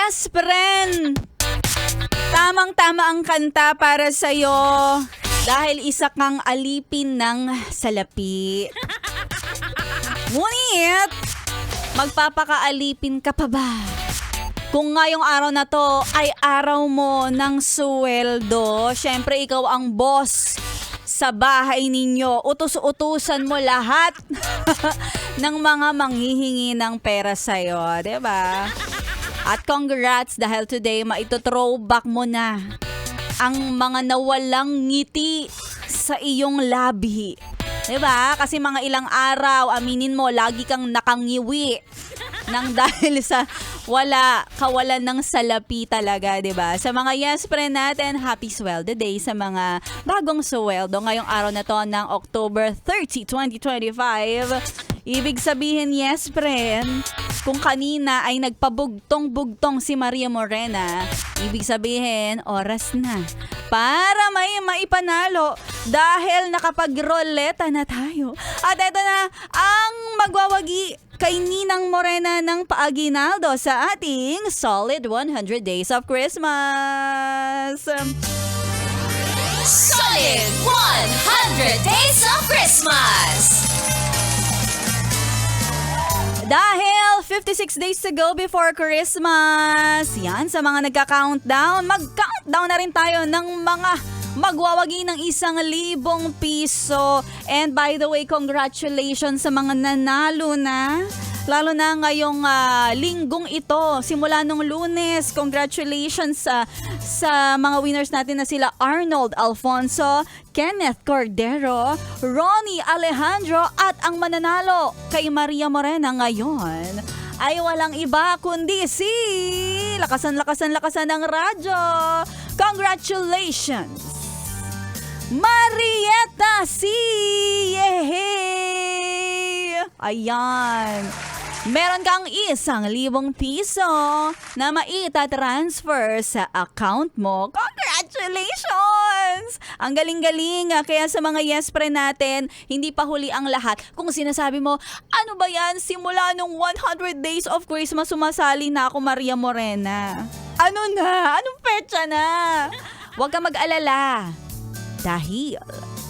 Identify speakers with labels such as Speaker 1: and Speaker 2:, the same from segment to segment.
Speaker 1: Yes, friend! Tamang-tama ang kanta para sa'yo dahil isa kang alipin ng salapi. Ngunit, magpapakaalipin ka pa ba? Kung ngayong araw na to ay araw mo ng suweldo, syempre ikaw ang boss sa bahay ninyo. Utus-utusan mo lahat ng mga manghihingi ng pera sa'yo, diba? At congrats dahil today maito-throwback mo na ang mga nawalang ngiti sa iyong labi. Diba? Kasi mga ilang araw, aminin mo, lagi kang nakangiwi nang dahil sa kawalan ng salapi talaga, 'di ba? Sa mga yes friend natin, happy sweldo day sa mga bagong sweldo ngayong araw na to ng October 30, 2025. Ibig sabihin, yes friend, kung kanina ay nagpabugtong-bugtong si Maria Morena, ibig sabihin, oras na para may maipanalo dahil nakapag-roleta na tayo. At ito na ang magwawagi kay Ninang Morena ng paaginaldo sa ating Solid 100 Days of Christmas.
Speaker 2: Solid 100 Days of Christmas!
Speaker 1: Dahil 56 days to go before Christmas, yan, sa mga nagka-countdown, mag-countdown na rin tayo ng mga magwawagi ng 1,000 piso. And by the way, congratulations sa mga nanalo na. Lalo na ngayong linggong ito, simula nung Lunes. Congratulations sa mga winners natin na sila Arnold Alfonso, Kenneth Cordero, Ronnie Alejandro at ang mananalo kay Maria Morena ngayon ay walang iba kundi si lakasan ng radyo. Congratulations! Marietta C. Yehey! Ayan. Meron kang 1,000 piso na maita-transfer sa account mo. Congratulations! Ang galing-galing. Kaya sa mga yes pre natin, hindi pa huli ang lahat. Kung sinasabi mo, ano ba yan? Simula nung 100 Days of Christmas, sumasali na ako, Maria Morena. Ano na? Anong petsa na? Huwag ka mag-alala. Dahil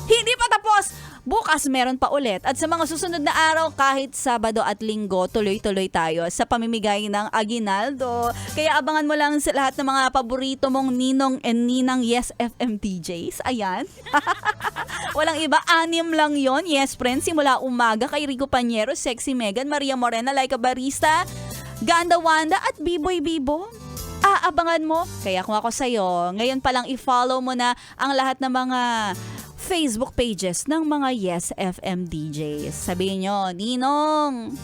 Speaker 1: hindi pa tapos, bukas meron pa ulit. At sa mga susunod na araw, kahit Sabado at Linggo, tuloy-tuloy tayo sa pamimigay ng aginaldo. Kaya abangan mo lang sa lahat ng mga paborito mong Ninong and Ninang Yes FM DJs. Ayan. Walang iba, 6 lang yon. Yes, friends. Simula umaga kay Rico Pañero, Sexy Megan, Maria Morena, Laika Barista, Ganda Wanda at B-Boy Bibo. Aabangan mo. Kaya kung ako sa'yo, ngayon pa lang i-follow mo na ang lahat ng mga Facebook pages ng mga Yes FM DJs. Sabihin nyo, Ninang,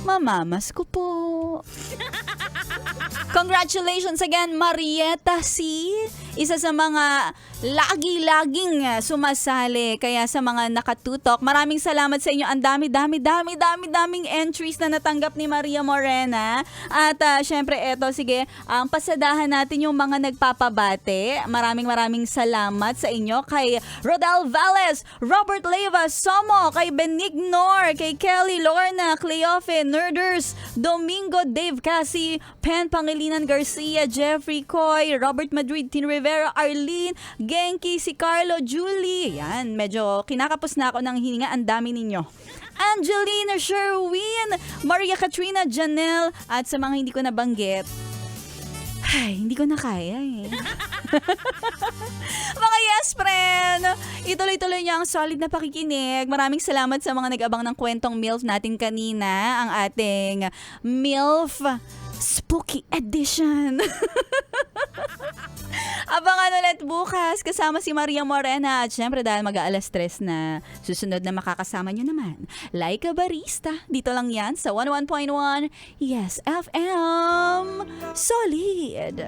Speaker 1: mamamas ko po. Congratulations again, Marietta C. Isa sa mga lagi-laging sumasali. Kaya sa mga nakatutok, maraming salamat sa inyo. Ang daming entries na natanggap ni Maria Morena. At syempre, eto, sige, pasadahan natin yung mga nagpapabate. Maraming salamat sa inyo. Kay Rodel Valles, Robert Leyva, Somo, kay Benignor, kay Kelly Lorna, Cleofe, Nerders, Domingo, Dave Cassie, Pen Pangilinan Garcia, Jeffrey Coy, Robert Madrid, Tin Rivera, Arlene, Genki, si Carlo, Julie. Yan, medyo kinakapos na ako ng hininga. Ang dami ninyo. Angelina, Sherwin, Maria Katrina, Janelle, at sa mga hindi ko nabanggit, ay, hindi ko na kaya eh. Mga yes friend, ituloy-tuloy niya ang solid na pakikinig. Maraming salamat sa mga nag-abang ng kwentong MILF natin kanina. Ang ating MILF Spooky Edition. Abangan ulit bukas kasama si Maria Morena. At syempre dahil mag-aalas 3 na, susunod na makakasama nyo naman, Laika Barista. Dito lang yan sa 101.1 Yes FM. Solid.